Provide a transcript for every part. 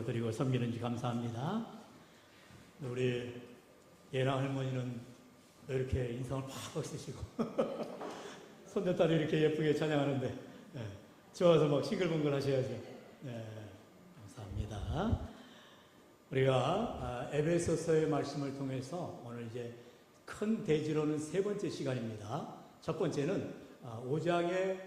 드리고 섬기는지 감사합니다. 우리 예랑 할머니는 이렇게 인상을 팍 쓰시고 손녀딸이 이렇게 예쁘게 찬양하는데 좋아서 막 싱글벙글 하셔야죠. 감사합니다. 우리가 에베소서의 말씀을 통해서 오늘 이제 큰 대지로는 세 번째 시간입니다. 첫 번째는 5장의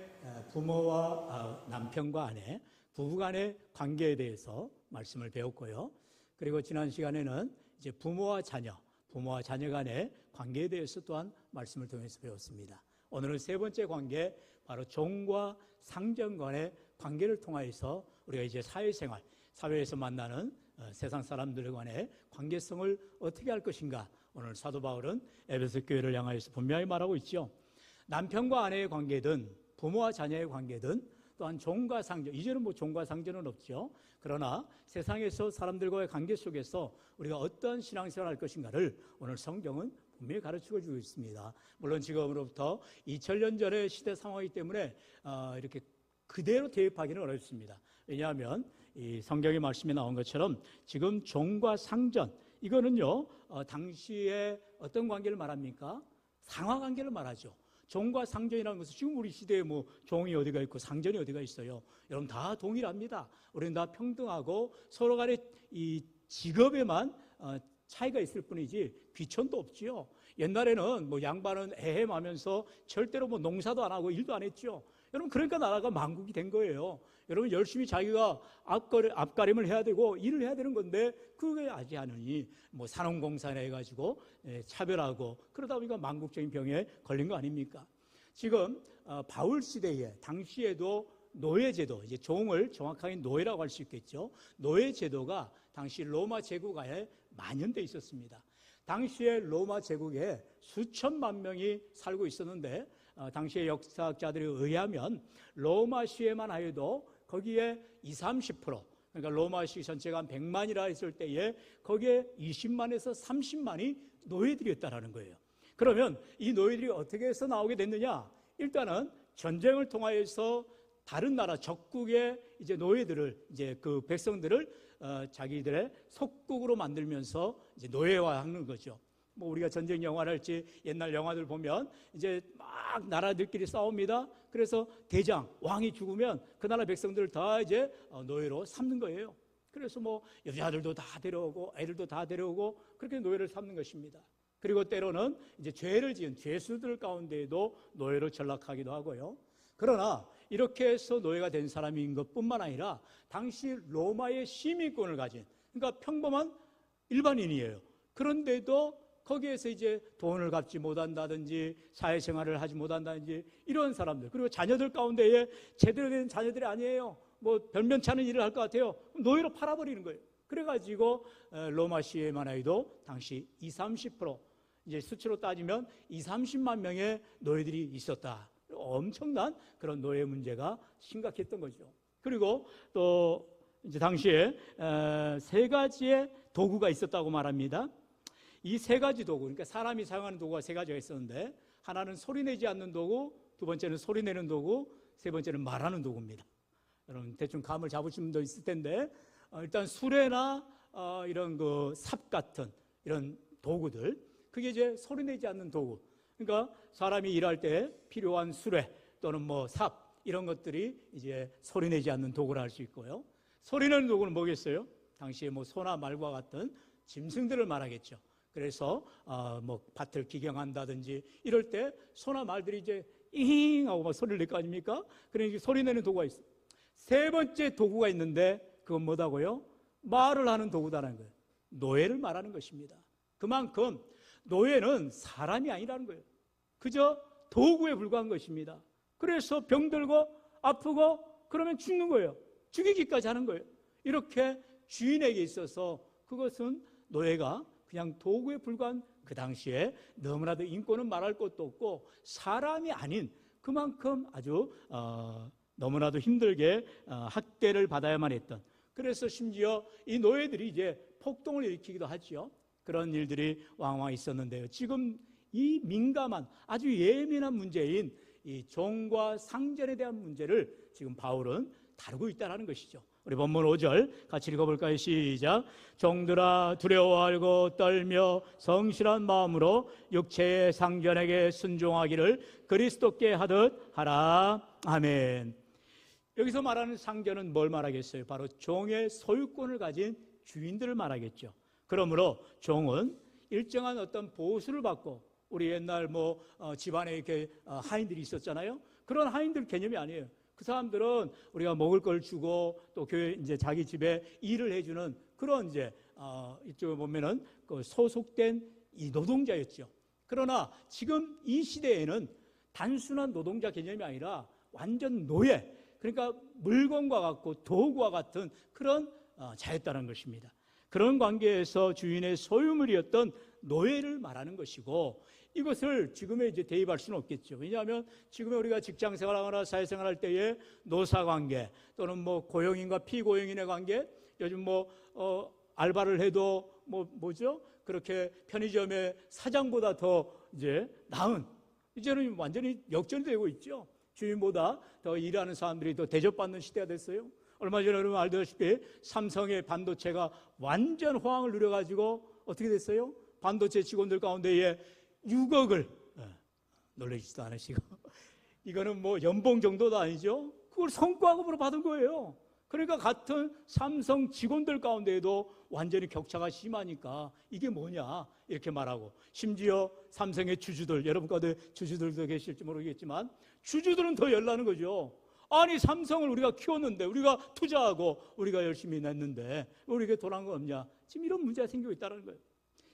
부모와 남편과 아내, 부부 간의 관계에 대해서 말씀을 배웠고요. 그리고 지난 시간에는 이제 부모와 자녀 간의 관계에 대해서 또한 말씀을 통해서 배웠습니다. 오늘은 세 번째 관계, 바로 종과 상전 간의 관계를 통하여서 우리가 이제 사회생활, 사회에서 만나는 세상 사람들 간의 관계성을 어떻게 할 것인가, 오늘 사도 바울은 에베소 교회를 향하여서 분명히 말하고 있죠. 남편과 아내의 관계든 부모와 자녀의 관계든 또한 종과 상전, 이제는 뭐 종과 상전은 없죠. 그러나 세상에서 사람들과의 관계 속에서 우리가 어떤 신앙생활을 할 것인가를 오늘 성경은 분명히 가르치고 주고 있습니다. 물론 지금으로부터 2000년 전의 시대 상황이기 때문에 이렇게 그대로 대입하기는 어렵습니다. 왜냐하면 이 성경의 말씀에 나온 것처럼 지금 종과 상전, 이거는요 당시에 어떤 관계를 말합니까? 상하관계를 말하죠. 종과 상전이라는 것은 지금 우리 시대에 뭐 종이 어디가 있고 상전이 어디가 있어요. 여러분 다 동일합니다. 우리는 다 평등하고 서로 간의 이 직업에만 차이가 있을 뿐이지 귀천도 없지요. 옛날에는 뭐 양반은 애헴하면서 절대로 뭐 농사도 안 하고 일도 안 했죠. 여러분 그러니까 나라가 만국이 된 거예요. 여러분 열심히 자기가 앞가림을 해야 되고 일을 해야 되는 건데 그게 하지 않으니 뭐 산업공사나 해가지고 차별하고 그러다 보니까 만국적인 병에 걸린 거 아닙니까? 지금 바울 시대에 당시에도 노예제도, 이제 종을 정확하게 노예라고 할 수 있겠죠. 노예제도가 당시 로마 제국하에 만연돼 있었습니다. 당시에 로마 제국에 수천만 명이 살고 있었는데 당시의 역사학자들에 의하면 로마시에만 하여도 거기에 20-30%, 그러니까 로마시 전체가 한 100만이라 했을 때에 거기에 20만에서 30만이 노예들이었다라는 거예요. 그러면 이 노예들이 어떻게 해서 나오게 됐느냐? 일단은 전쟁을 통하여서 다른 나라 적국의 이제 노예들을, 이제 그 백성들을 자기들의 속국으로 만들면서 이제 노예화하는 거죠. 뭐 우리가 전쟁 영화를 할지 옛날 영화들 보면 이제 막 나라들끼리 싸웁니다. 그래서 대장, 왕이 죽으면 그 나라 백성들을 다 이제 노예로 삼는 거예요. 그래서 뭐 여자들도 다 데려오고 애들도 다 데려오고 그렇게 노예를 삼는 것입니다. 그리고 때로는 이제 죄를 지은 죄수들 가운데에도 노예로 전락하기도 하고요. 그러나 이렇게 해서 노예가 된 사람인 것뿐만 아니라 당시 로마의 시민권을 가진, 그러니까 평범한 일반인이에요. 그런데도 거기에서 이제 돈을 갚지 못한다든지 사회생활을 하지 못한다든지 이런 사람들, 그리고 자녀들 가운데에 제대로 된 자녀들이 아니에요. 뭐 변변치 않은 일을 할 것 같아요. 노예로 팔아버리는 거예요. 그래가지고 로마시에만 해도 당시 20-30%, 이제 수치로 따지면 20-30만 명의 노예들이 있었다. 엄청난 그런 노예 문제가 심각했던 거죠. 그리고 또 이제 당시에 세 가지의 도구가 있었다고 말합니다. 이 세 가지 도구, 그러니까 사람이 사용하는 도구가 세 가지가 있었는데, 하나는 소리내지 않는 도구, 두 번째는 소리내는 도구, 세 번째는 말하는 도구입니다. 여러분 대충 감을 잡으신 분도 있을 텐데, 일단 수레나 이런 그 삽 같은 이런 도구들, 그게 이제 소리내지 않는 도구. 그러니까 사람이 일할 때 필요한 수레 또는 뭐 삽, 이런 것들이 이제 소리내지 않는 도구라 할 수 있고요. 소리내는 도구는 뭐겠어요? 당시에 뭐 소나 말과 같은 짐승들을 말하겠죠. 그래서 뭐 밭을 기경한다든지 이럴 때 소나 말들이 이제 잉 하고 막 소리를 낼 거 아닙니까? 그러니까 소리내는 도구가 있어요. 세 번째 도구가 있는데 그건 뭐다고요? 말을 하는 도구다라는 거예요. 노예를 말하는 것입니다. 그만큼 노예는 사람이 아니라는 거예요. 그저 도구에 불과한 것입니다. 그래서 병들고 아프고 그러면 죽는 거예요. 죽이기까지 하는 거예요. 이렇게 주인에게 있어서 그것은 노예가 그냥 도구에 불과한, 그 당시에 너무나도 인권은 말할 것도 없고 사람이 아닌, 그만큼 아주 너무나도 힘들게 학대를 받아야만 했던, 그래서 심지어 이 노예들이 이제 폭동을 일으키기도 하죠. 그런 일들이 왕왕 있었는데요. 지금 이 민감한 아주 예민한 문제인 이 종과 상전에 대한 문제를 지금 바울은 다루고 있다는 것이죠. 우리 본문 5절 같이 읽어볼까요? 시작. 종들아 두려워 알고 떨며 성실한 마음으로 육체의 상전에게 순종하기를 그리스도께 하듯 하라. 아멘. 여기서 말하는 상전은 뭘 말하겠어요? 바로 종의 소유권을 가진 주인들을 말하겠죠. 그러므로 종은 일정한 어떤 보수를 받고, 우리 옛날 집안에 이렇게 하인들이 있었잖아요. 그런 하인들 개념이 아니에요. 그 사람들은 우리가 먹을 걸 주고 또 교회 이제 자기 집에 일을 해주는 그런 이제 이쪽에 보면은 그 소속된 이 노동자였죠. 그러나 지금 이 시대에는 단순한 노동자 개념이 아니라 완전 노예, 그러니까 물건과 같고 도구와 같은 그런 자였다는 것입니다. 그런 관계에서 주인의 소유물이었던 노예를 말하는 것이고, 이것을 지금에 이제 대입할 수는 없겠죠. 왜냐하면 지금에 우리가 직장 생활하거나 사회생활할 때에 노사 관계 또는 고용인과 피고용인의 관계, 요즘 알바를 해도 뭐죠? 그렇게 편의점의 사장보다 더 이제 나은, 이제는 완전히 역전이 되고 있죠. 주인보다 더 일하는 사람들이 더 대접받는 시대가 됐어요. 얼마 전에 여러분 알다시피 삼성의 반도체가 완전 호황을 누려가지고 어떻게 됐어요? 반도체 직원들 가운데에 6억을, 놀라지도 않으시고, 이거는 연봉 정도도 아니죠. 그걸 성과급으로 받은 거예요. 그러니까 같은 삼성 직원들 가운데에도 완전히 격차가 심하니까 이게 뭐냐 이렇게 말하고, 심지어 삼성의 주주들, 여러분 가운데 주주들도 계실지 모르겠지만 주주들은 더 열나는 거죠. 아니, 삼성을 우리가 키웠는데, 우리가 투자하고 우리가 열심히 냈는데 우리에게 돌아온 거 없냐, 지금 이런 문제가 생기고 있다는 거예요.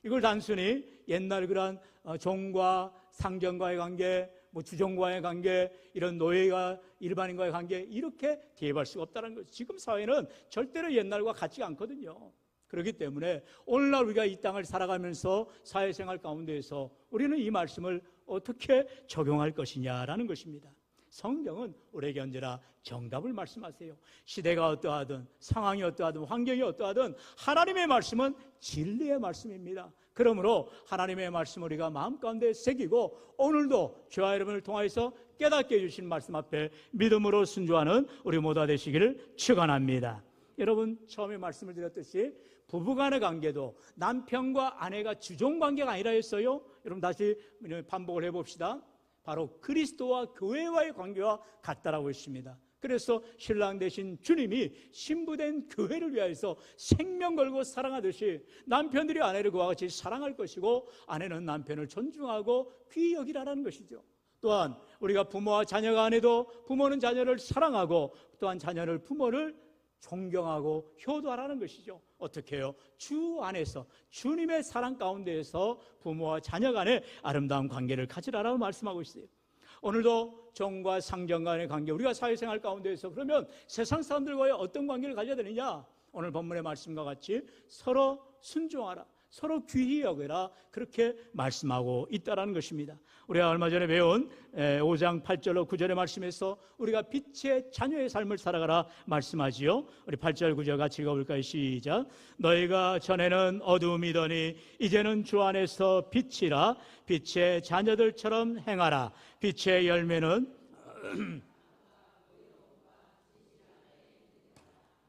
이걸 단순히 옛날 그런 종과 상전과의 관계, 주종과의 관계, 이런 노예가 일반인과의 관계, 이렇게 대입할 수가 없다는 거죠. 지금 사회는 절대로 옛날과 같지 않거든요. 그렇기 때문에 오늘날 우리가 이 땅을 살아가면서 사회생활 가운데에서 우리는 이 말씀을 어떻게 적용할 것이냐라는 것입니다. 성경은 우리에게 언제나 정답을 말씀하세요. 시대가 어떠하든 상황이 어떠하든 환경이 어떠하든 하나님의 말씀은 진리의 말씀입니다. 그러므로 하나님의 말씀을 우리가 마음 가운데 새기고, 오늘도 저와 여러분을 통하여서 깨닫게 해주신 말씀 앞에 믿음으로 순종하는 우리 모두가 되시기를 축원합니다. 여러분, 처음에 말씀을 드렸듯이 부부간의 관계도 남편과 아내가 주종관계가 아니라 했어요. 여러분 다시 반복을 해봅시다. 바로 그리스도와 교회와의 관계와 같다라고 했습니다. 그래서 신랑 되신 주님이 신부된 교회를 위하여서 생명 걸고 사랑하듯이 남편들이 아내를 그와 같이 사랑할 것이고, 아내는 남편을 존중하고 귀히 여기라는 것이죠. 또한 우리가 부모와 자녀 간에도 부모는 자녀를 사랑하고, 또한 자녀를 부모를 존경하고 효도하라는 것이죠. 어떻게 해요? 주 안에서 주님의 사랑 가운데에서 부모와 자녀 간의 아름다운 관계를 가지라라고 말씀하고 있어요. 오늘도 종과 상전 간의 관계, 우리가 사회생활 가운데에서 그러면 세상 사람들과의 어떤 관계를 가져야 되느냐? 오늘 본문의 말씀과 같이 서로 순종하라, 서로 귀히 여겨라, 그렇게 말씀하고 있다는 것입니다. 우리가 얼마 전에 배운 5장 8절로 9절의 말씀에서 우리가 빛의 자녀의 삶을 살아가라 말씀하지요. 우리 8절 9절 같이 읽어볼까요? 시작. 너희가 전에는 어두움이더니 이제는 주 안에서 빛이라. 빛의 자녀들처럼 행하라. 빛의 열매는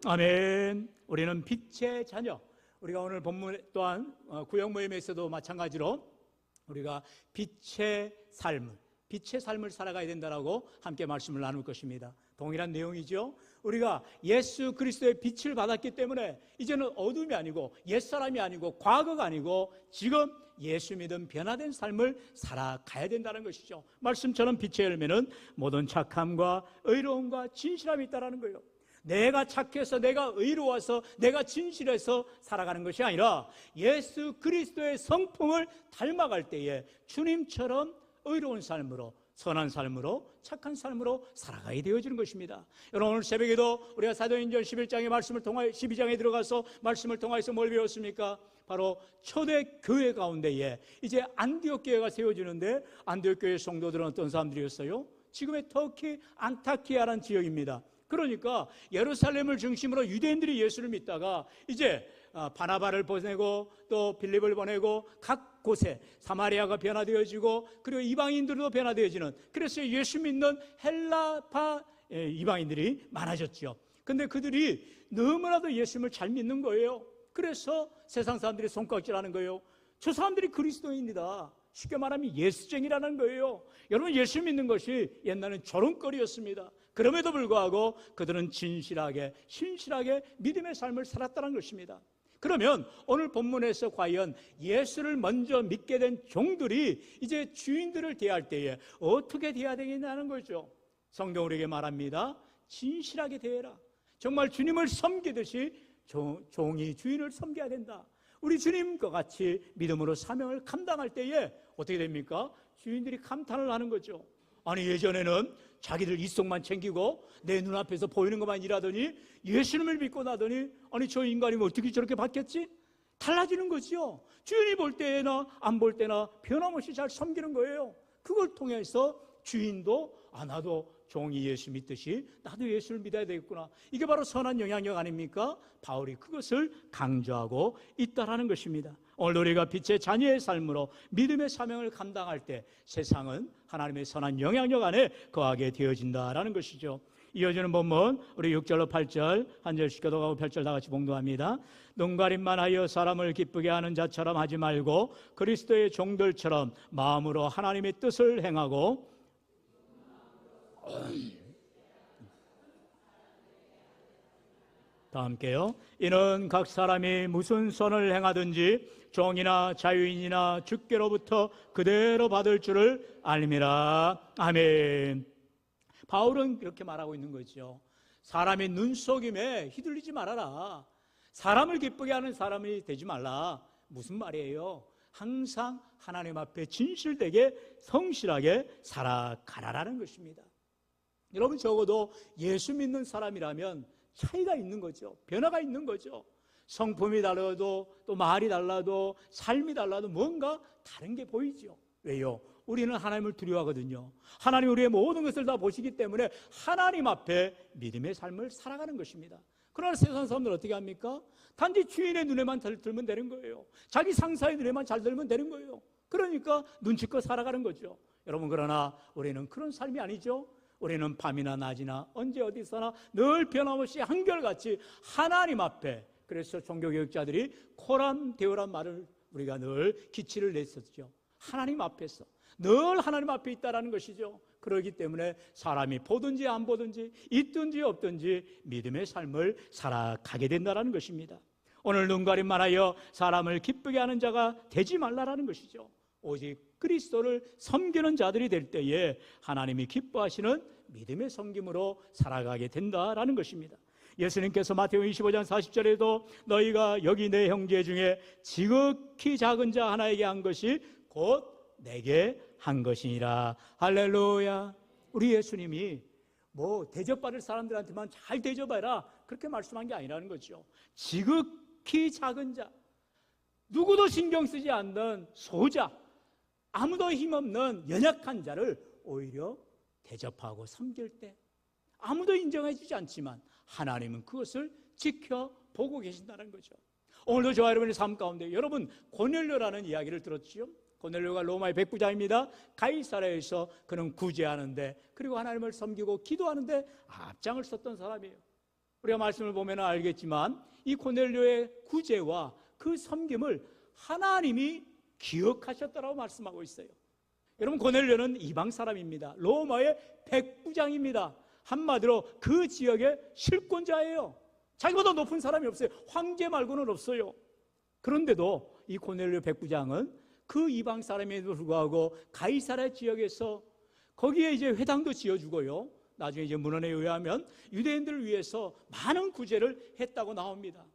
아멘. 우리는 빛의 자녀. 우리가 오늘 본문 또한 구역 모임에서도 마찬가지로 우리가 빛의 삶을 살아가야 된다라고 함께 말씀을 나눌 것입니다. 동일한 내용이죠. 우리가 예수 그리스도의 빛을 받았기 때문에 이제는 어둠이 아니고 옛사람이 아니고 과거가 아니고 지금 예수 믿음 변화된 삶을 살아가야 된다는 것이죠. 말씀처럼 빛의 열매는 모든 착함과 의로움과 진실함이 있다는 거예요. 내가 착해서, 내가 의로워서, 내가 진실해서 살아가는 것이 아니라 예수 그리스도의 성품을 닮아갈 때에 주님처럼 의로운 삶으로, 선한 삶으로, 착한 삶으로 살아가야 되어지는 것입니다. 여러분, 오늘 새벽에도 우리가 사도행전 11장의 말씀을 통하여 12장에 들어가서 말씀을 통하여서 뭘 배웠습니까? 바로 초대 교회 가운데에 이제 안디옥 교회가 세워지는데, 안디옥 교회 성도들은 어떤 사람들이었어요? 지금의 터키 안타키아라는 지역입니다. 그러니까 예루살렘을 중심으로 유대인들이 예수를 믿다가 이제 바나바를 보내고 또 빌립을 보내고 각 곳에 사마리아가 변화되어지고, 그리고 이방인들도 변화되어지는, 그래서 예수 믿는 헬라파 이방인들이 많아졌죠. 근데 그들이 너무나도 예수님을 잘 믿는 거예요. 그래서 세상 사람들이 손가락질하는 거예요. 저 사람들이 그리스도인이다. 쉽게 말하면 예수쟁이라는 거예요. 여러분, 예수 믿는 것이 옛날엔 조롱거리였습니다. 그럼에도 불구하고 그들은 진실하게 신실하게 믿음의 삶을 살았다는 것입니다. 그러면 오늘 본문에서 과연 예수를 먼저 믿게 된 종들이 이제 주인들을 대할 때에 어떻게 대해야 되겠냐는 거죠. 성경 우리에게 말합니다. 진실하게 대해라. 정말 주님을 섬기듯이 종이 주인을 섬겨야 된다. 우리 주님과 같이 믿음으로 사명을 감당할 때에 어떻게 됩니까? 주인들이 감탄을 하는 거죠. 아니, 예전에는 자기들 이속만 챙기고 내 눈앞에서 보이는 것만 일하더니 예수님을 믿고 나더니 아니, 저 인간이 어떻게 저렇게 바뀌었지? 달라지는 거죠. 주인이 볼 때나 안 볼 때나 변함없이 잘 섬기는 거예요. 그걸 통해서 주인도 나도 종이 예수 믿듯이 나도 예수를 믿어야 되겠구나. 이게 바로 선한 영향력 아닙니까? 바울이 그것을 강조하고 있다라는 것입니다. 오늘 우리가 빛의 자녀의 삶으로 믿음의 사명을 감당할 때 세상은 하나님의 선한 영향력 안에 거하게 되어진다라는 것이죠. 이어지는 본문 우리 6절로 8절 한 절씩 교독하고 8절 다 같이 봉독합니다. 눈가림만 하여 사람을 기쁘게 하는 자처럼 하지 말고 그리스도의 종들처럼 마음으로 하나님의 뜻을 행하고 다 함께요. 이는 각 사람이 무슨 선을 행하든지 종이나 자유인이나 주께로부터 그대로 받을 줄을 알미라. 아멘. 바울은 이렇게 말하고 있는 거죠. 사람의 눈속임에 휘둘리지 말아라. 사람을 기쁘게 하는 사람이 되지 말라. 무슨 말이에요? 항상 하나님 앞에 진실되게 성실하게 살아가라라는 것입니다. 여러분, 적어도 예수 믿는 사람이라면 차이가 있는 거죠. 변화가 있는 거죠. 성품이 달라도 또 말이 달라도 삶이 달라도 뭔가 다른 게 보이죠. 왜요? 우리는 하나님을 두려워하거든요. 하나님 우리의 모든 것을 다 보시기 때문에 하나님 앞에 믿음의 삶을 살아가는 것입니다. 그러나 세상 사람들은 어떻게 합니까? 단지 주인의 눈에만 잘 들면 되는 거예요. 자기 상사의 눈에만 잘 들면 되는 거예요. 그러니까 눈치껏 살아가는 거죠. 여러분, 그러나 우리는 그런 삶이 아니죠. 우리는 밤이나 낮이나 언제 어디서나 늘 변함없이 한결같이 하나님 앞에, 그래서 종교개혁자들이 코람데오란 말을 우리가 늘 기치를 냈었죠. 하나님 앞에서 늘 하나님 앞에 있다라는 것이죠. 그렇기 때문에 사람이 보든지 안 보든지 있든지 없든지 믿음의 삶을 살아가게 된다는 것입니다. 오늘 눈가림만 하여 사람을 기쁘게 하는 자가 되지 말라라는 것이죠. 오직 그리스도를 섬기는 자들이 될 때에 하나님이 기뻐하시는 믿음의 섬김으로 살아가게 된다라는 것입니다. 예수님께서 마태복음 25장 40절에도 너희가 여기 내 형제 중에 지극히 작은 자 하나에게 한 것이 곧 내게 한 것이니라. 할렐루야. 우리 예수님이 대접받을 사람들한테만 잘 대접해라 그렇게 말씀한 게 아니라는 거죠. 지극히 작은 자, 누구도 신경 쓰지 않는 소자, 아무도 힘없는 연약한 자를 오히려 대접하고 섬길 때 아무도 인정해 주지 않지만 하나님은 그것을 지켜보고 계신다는 거죠. 오늘도 저와 여러분의 삶 가운데 여러분 고넬료라는 이야기를 들었지요. 고넬료가 로마의 백부장입니다. 가이사랴에서 그는 구제하는데 그리고 하나님을 섬기고 기도하는데 앞장을 섰던 사람이에요. 우리가 말씀을 보면 알겠지만 이 고넬료의 구제와 그 섬김을 하나님이 기억하셨다라고 말씀하고 있어요. 여러분, 고넬료는 이방 사람입니다. 로마의 백부장입니다. 한마디로 그 지역의 실권자예요. 자기보다 높은 사람이 없어요. 황제 말고는 없어요. 그런데도 이 고넬료 백부장은 그 이방 사람에도 불구하고 가이사랴 지역에서 거기에 이제 회당도 지어주고요. 나중에 이제 문헌에 의하면 유대인들을 위해서 많은 구제를 했다고 나옵니다.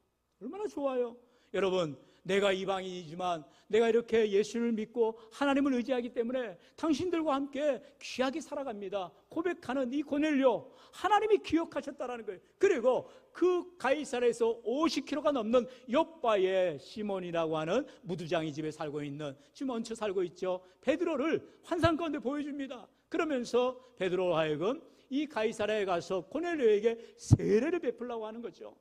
얼마나 좋아요. 여러분, 내가 이방인이지만 내가 이렇게 예수를 믿고 하나님을 의지하기 때문에 당신들과 함께 귀하게 살아갑니다. 고백하는 이 고넬료, 하나님이 기억하셨다라는 거예요. 그리고 그 가이사랴에서 50km가 넘는 욥바의 시몬이라고 하는 무두장이 집에 살고 있는, 지금 얹혀 살고 있죠. 베드로를 환상 가운데 보여줍니다. 그러면서 베드로로 하여금 이 가이사랴에 가서 고넬료에게 세례를 베풀라고 하는 거죠.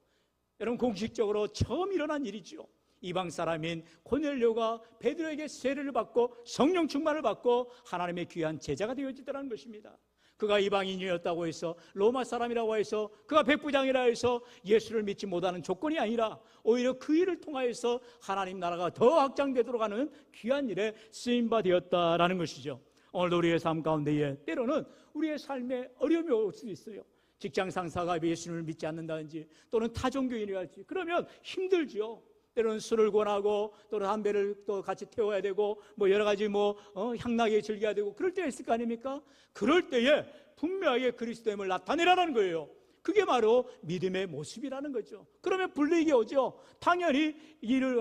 여러분, 공식적으로 처음 일어난 일이죠. 이방 사람인 고넬료가 베드로에게 세례를 받고 성령 충만을 받고 하나님의 귀한 제자가 되어지더라는 것입니다. 그가 이방인이었다고 해서, 로마 사람이라고 해서, 그가 백부장이라 해서 예수를 믿지 못하는 조건이 아니라 오히려 그 일을 통하여서 하나님 나라가 더 확장되도록 하는 귀한 일에 쓰임바 되었다라는 것이죠. 오늘 우리의 삶 가운데에 때로는 우리의 삶에 어려움이 올 수도 있어요. 직장 상사가 예수를 믿지 않는다든지 또는 타종교인이랄지, 그러면 힘들죠. 때로는 술을 권하고 또는 담배를 또 같이 태워야 되고 뭐 여러 가지 향나게 즐겨야 되고 그럴 때가 있을 거 아닙니까? 그럴 때에 분명하게 그리스도임을 나타내라는 거예요. 그게 바로 믿음의 모습이라는 거죠. 그러면 불이익이 오죠. 당연히 일을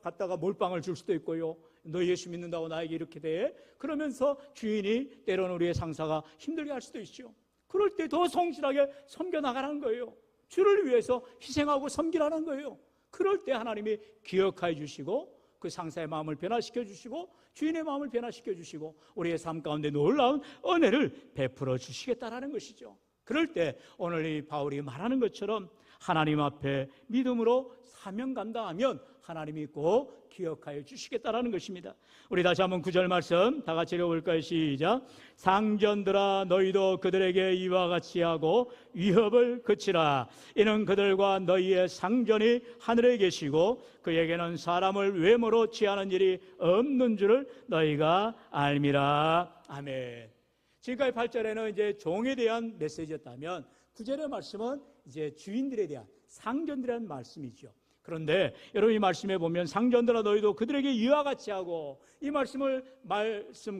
갖다가 몰빵을 줄 수도 있고요. 너 예수 믿는다고 나에게 이렇게 돼? 그러면서 주인이, 때로는 우리의 상사가 힘들게 할 수도 있죠. 그럴 때 더 성실하게 섬겨나가라는 거예요. 주를 위해서 희생하고 섬기라는 거예요. 그럴 때 하나님이 기억하여 주시고 그 상사의 마음을 변화시켜 주시고 주인의 마음을 변화시켜 주시고 우리의 삶 가운데 놀라운 은혜를 베풀어 주시겠다라는 것이죠. 그럴 때 오늘 이 바울이 말하는 것처럼 하나님 앞에 믿음으로 사명 감당하면 하나님이 꼭 기억하여 주시겠다라는 것입니다. 우리 다시 한번 9절 말씀 다 같이 읽어볼까요? 시작. 상전들아 너희도 그들에게 이와 같이 하고 위협을 그치라. 이는 그들과 너희의 상전이 하늘에 계시고 그에게는 사람을 외모로 취하는 일이 없는 줄을 너희가 알미라. 아멘. 지금까지 8절에는 이제 종에 대한 메시지였다면 9절의 말씀은 이제 주인들에 대한, 상전들에 대한 말씀이죠. 그런데 여러분 이 말씀에 보면 상전들아 너희도 그들에게 이와 같이 하고, 이 말씀을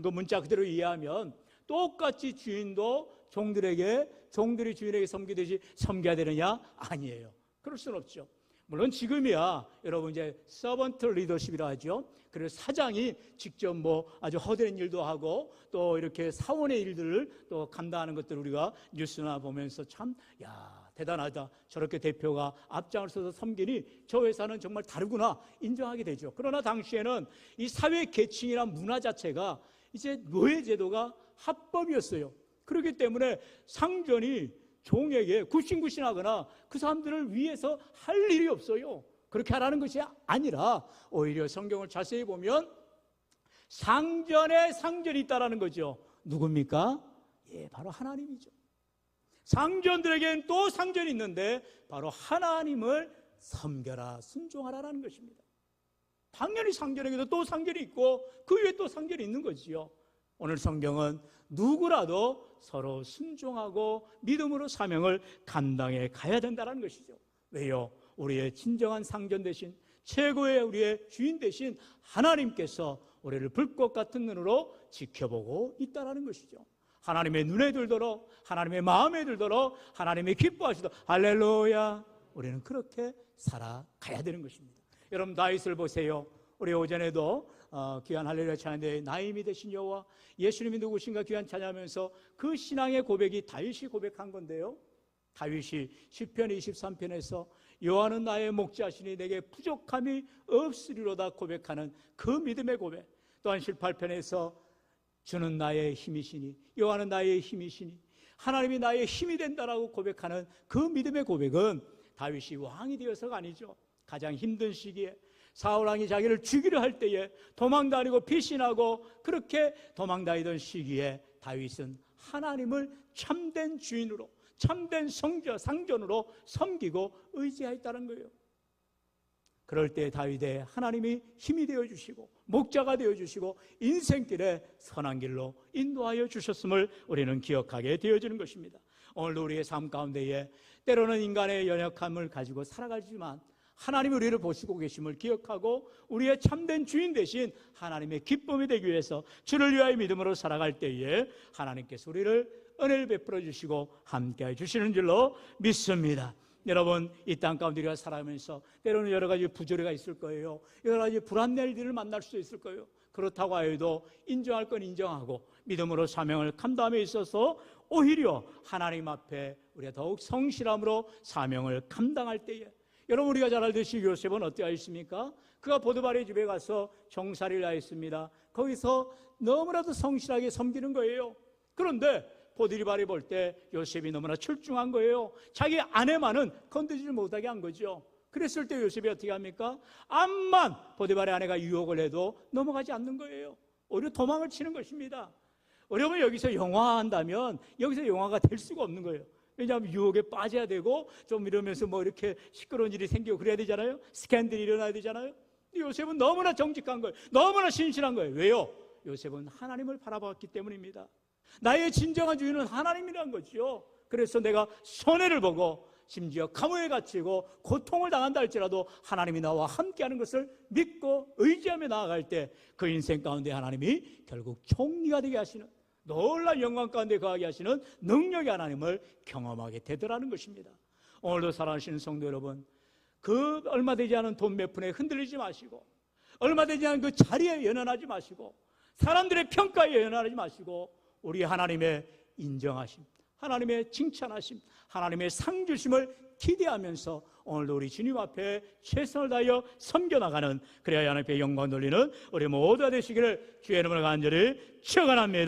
그 문자 그대로 이해하면 똑같이 주인도 종들에게, 종들이 주인에게 섬기듯이 섬겨야 되느냐? 아니에요. 그럴 수는 없죠. 물론 지금이야 여러분 이제 서번트 리더십이라 하죠. 그래서 사장이 직접 아주 허드렛 일도 하고 또 이렇게 사원의 일들을 또 감당하는 것들을 우리가 뉴스나 보면서 참 대단하다, 저렇게 대표가 앞장을 서서 섬기니 저 회사는 정말 다르구나 인정하게 되죠. 그러나 당시에는 이 사회 계층이나 문화 자체가 이제 노예제도가 합법이었어요. 그렇기 때문에 상전이 종에게 굽신굽신하거나 그 사람들을 위해서 할 일이 없어요. 그렇게 하라는 것이 아니라 오히려 성경을 자세히 보면 상전에 상전이 있다라는 거죠. 누굽니까? 바로 하나님이죠. 상전들에게는 또 상전이 있는데 바로 하나님을 섬겨라, 순종하라는 것입니다. 당연히 상전에게도 또 상전이 있고 그 위에 또 상전이 있는 거지요. 오늘 성경은 누구라도 서로 순종하고 믿음으로 사명을 감당해 가야 된다는 것이죠. 왜요? 우리의 진정한 상전 대신, 최고의 우리의 주인 대신 하나님께서 우리를 불꽃 같은 눈으로 지켜보고 있다는 것이죠. 하나님의 눈에 들도록, 하나님의 마음에 들도록, 하나님의 기뻐하시도록, 할렐루야, 우리는 그렇게 살아가야 되는 것입니다. 여러분 다윗을 보세요. 우리 오전에도 귀한 할렐루야 찬양대 나임이 되신 여호와, 예수님이 누구신가 귀한 찬양하면서 그 신앙의 고백이 다윗이 고백한 건데요. 다윗이 시편 23편에서 여호와는 나의 목자시니 내게 부족함이 없으리로다 고백하는 그 믿음의 고백, 또한 18편에서 주는 나의 힘이시니, 여호와는 나의 힘이시니, 하나님이 나의 힘이 된다라고 고백하는 그 믿음의 고백은 다윗이 왕이 되어서가 아니죠. 가장 힘든 시기에 사울왕이 자기를 죽이려 할 때에 도망다니고 피신하고 그렇게 도망다니던 시기에 다윗은 하나님을 참된 주인으로, 참된 상전으로 섬기고 의지하였다는 거예요. 그럴 때 다윗의 하나님이 힘이 되어주시고 목자가 되어주시고 인생길에 선한 길로 인도하여 주셨음을 우리는 기억하게 되어지는 것입니다. 오늘도 우리의 삶 가운데에 때로는 인간의 연약함을 가지고 살아가지만 하나님이 우리를 보시고 계심을 기억하고 우리의 참된 주인 대신 하나님의 기쁨이 되기 위해서 주를 위하여 믿음으로 살아갈 때에 하나님께서 우리를 은혜를 베풀어 주시고 함께해 주시는 줄로 믿습니다. 여러분 이 땅 가운데 우리가 살아가면서 때로는 여러 가지 부조리가 있을 거예요. 여러 가지 불안한 일들을 만날 수도 있을 거예요. 그렇다고 해도 인정할 건 인정하고 믿음으로 사명을 감당함에 있어서 오히려 하나님 앞에 우리가 더욱 성실함으로 사명을 감당할 때에, 여러분 우리가 잘 알듯이 요셉은 어떠하였습니까? 그가 보드발의 집에 가서 정살이를 하였습니다. 거기서 너무나도 성실하게 섬기는 거예요. 그런데 보디발이 볼 때 요셉이 너무나 출중한 거예요. 자기 아내만은 건드리지 못하게 한 거죠. 그랬을 때 요셉이 어떻게 합니까? 암만 보디발의 아내가 유혹을 해도 넘어가지 않는 거예요. 오히려 도망을 치는 것입니다. 여러분 여기서 영화한다면 여기서 영화가 될 수가 없는 거예요. 왜냐하면 유혹에 빠져야 되고 좀 이러면서 뭐 이렇게 시끄러운 일이 생기고 그래야 되잖아요. 스캔들이 일어나야 되잖아요. 요셉은 너무나 정직한 거예요. 너무나 신실한 거예요. 왜요? 요셉은 하나님을 바라봤기 때문입니다. 나의 진정한 주인은 하나님이란 거죠. 그래서 내가 손해를 보고 심지어 감옥에 갇히고 고통을 당한다 할지라도 하나님이 나와 함께하는 것을 믿고 의지하며 나아갈 때 그 인생 가운데 하나님이 결국 총리가 되게 하시는, 놀라운 영광 가운데 거하게 하시는 능력의 하나님을 경험하게 되더라는 것입니다. 오늘도 사랑하시는 성도 여러분, 그 얼마 되지 않은 돈 몇 푼에 흔들리지 마시고, 얼마 되지 않은 그 자리에 연연하지 마시고, 사람들의 평가에 연연하지 마시고, 우리 하나님의 인정하심, 하나님의 칭찬하심, 하나님의 상 주심을 기대하면서 오늘도 우리 주님 앞에 최선을 다하여 섬겨나가는, 그래야 하나님께 영광 돌리는 우리 모두가 되시기를 주의 이름으로 간절히 축원합니다.